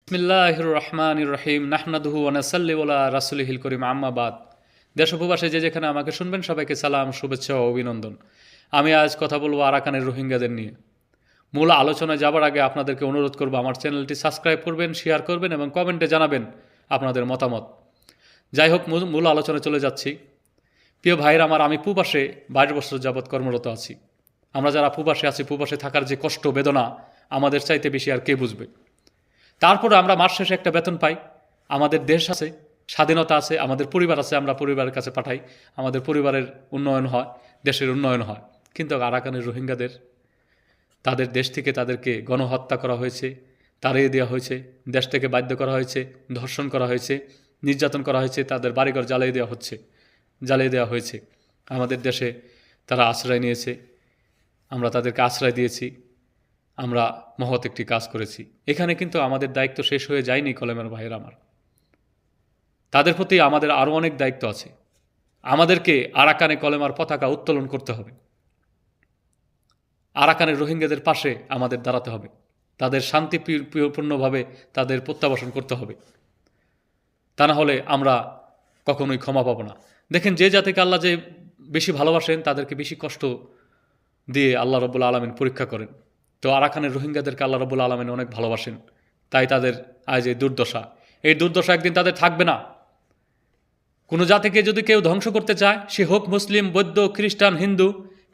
বিসমিল্লাহির রহমানির রহিম নাহমাদুহু ওয়া নাসাল্লি আলা রাসূলিহিল করিম আম্মা বাদ। দেশ উপবাসে যে যেখানে আমাকে শুনবেন সবাইকে সালাম, শুভেচ্ছা ও অভিনন্দন। আমি আজ কথা বলবো আরাকানের রোহিঙ্গাদের নিয়ে। মূল আলোচনায় যাবার আগে আপনাদেরকে অনুরোধ করব আমার চ্যানেলটি সাবস্ক্রাইব করবেন, শেয়ার করবেন এবং কমেন্টে জানাবেন আপনাদের মতামত। যাই হোক, মূল আলোচনায় চলে যাচ্ছি। প্রিয় ভাইয়ের আমার, আমি প্রবাসে 22 বছর যাবৎ কর্মরত আছি। আমরা যারা প্রবাসে আছি, প্রবাসে থাকার যে কষ্ট বেদনা আমাদের চাইতে বেশি আর কে বুঝবে। তারপরে আমরা মাস শেষে একটা বেতন পাই, আমাদের দেশ আছে, স্বাধীনতা আছে, আমাদের পরিবার আছে, আমরা পরিবারের কাছে পাঠাই, আমাদের পরিবারের উন্নয়ন হয়, দেশের উন্নয়ন হয়। কিন্তু আরাকানের রোহিঙ্গাদের, তাদের দেশ থেকে তাদেরকে গণহত্যা করা হয়েছে, তাড়িয়ে দেওয়া হয়েছে, দেশ থেকে বাধ্য করা হয়েছে, ধর্ষণ করা হয়েছে, নির্যাতন করা হয়েছে, তাদের বাড়িঘর জ্বালিয়ে দেওয়া হয়েছে। আমাদের দেশে তারা আশ্রয় নিয়েছে, আমরা তাদেরকে আশ্রয় দিয়েছি, আমরা মহৎ একটি কাজ করেছি। এখানে কিন্তু আমাদের দায়িত্ব শেষ হয়ে যায়নি কলেমের ভাইয়ের আমার। তাদের প্রতি আমাদের আরও অনেক দায়িত্ব আছে। আমাদেরকে আরাকানে কলেমার পতাকা উত্তোলন করতে হবে। আরাকানের রোহিঙ্গাদের পাশে আমাদের দাঁড়াতে হবে, তাদের শান্তিপূর্ণভাবে তাদের প্রত্যাবাসন করতে হবে। তা না হলে আমরা কখনোই ক্ষমা পাবো না। দেখেন, যে জাতিকে আল্লাহ যে বেশি ভালোবাসেন তাদেরকে বেশি কষ্ট দিয়ে আল্লাহ রব্বুল আলামিন পরীক্ষা করেন। তো আরাকানের রোহিঙ্গাদেরকে আল্লাহ রব্বুল আলামিন অনেক ভালোবাসেন, তাই তাদের আজ এই দুর্দশা। এই দুর্দশা একদিন তাদের থাকবে না। কোনো জাতিকে যদি কেউ ধ্বংস করতে চায়, সে হোক মুসলিম, বৌদ্ধ, খ্রিস্টান, হিন্দু,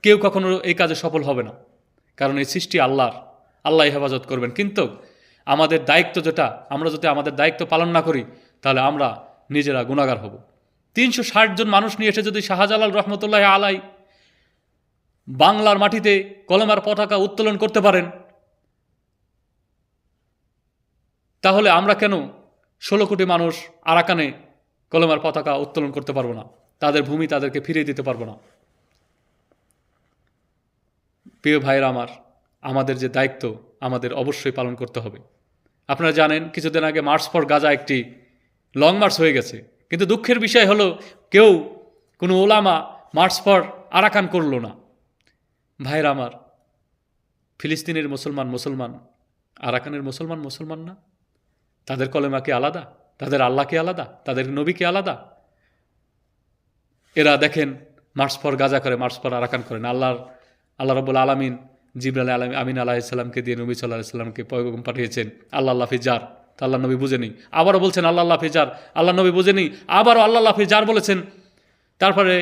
কেউ কখনো এই কাজে সফল হবে না। কারণ এই সৃষ্টি আল্লাহর, আল্লাহ হেফাজত করবেন। কিন্তু আমাদের দায়িত্ব যেটা, আমরা যদি আমাদের দায়িত্ব পালন না করি তাহলে আমরা নিজেরা গুনাহগার হব। 360 জন মানুষ নিয়ে এসে যদি শাহজালাল রহমতুল্লাহ আলাই বাংলার মাটিতে কলেমার পতাকা উত্তোলন করতে পারেন, তাহলে আমরা কেন 16 কোটি মানুষ আরাকানে কলেমার পতাকা উত্তোলন করতে পারবো না? তাদের ভূমি তাদেরকে ফিরিয়ে দিতে পারবো না? প্রিয় ভাইয়েরা আমার, আমাদের যে দায়িত্ব আমাদের অবশ্যই পালন করতে হবে। আপনারা জানেন, কিছুদিন আগে মার্চ ফর গাজা একটি লং মার্চ হয়ে গেছে, কিন্তু দুঃখের বিষয় হলো কোনো ওলামা মার্চ ফর আরাকান করলো না। ভাইয়েরা আমার, ফিলিস্তিনের মুসলমান, আরাকানের মুসলমান না? তাদের কলেমা কি আলাদা? তাদের আল্লাহ কি আলাদা? তাদের নবী কি আলাদা? এরা দেখেন মার্চ ফর গাজা করে, মার্চ ফর আরাকান করেন। আল্লাহ রব্বুল আলামিন জিবরাইল আমিন আলাইহিসসালামকে দিয়ে নবী সাল্লাল্লাহু আলাইহি সাল্লামকে পয়গম পাঠিয়েছেন, আল্লাহ ফিজার। তা আল্লাহ নবী বুঝেনি, আবারও বলছেন আল্লাহ ফিজার, আল্লাহ নবী বুঝেনি, আবারও আল্লাহ ফিজার বলেছেন। তারপরে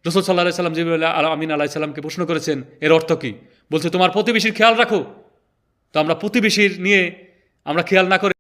রাসূল সাল্লাল্লাহু আলাইহি সাল্লাম জিবরাইল আমিন আলাইহিস সালামকে প্রশ্ন করেছেন, এর অর্থ কি? বলছে, তোমার প্রতিবেশীর খেয়াল রাখো। তো আমরা প্রতিবেশীর নিয়ে আমরা খেয়াল না করে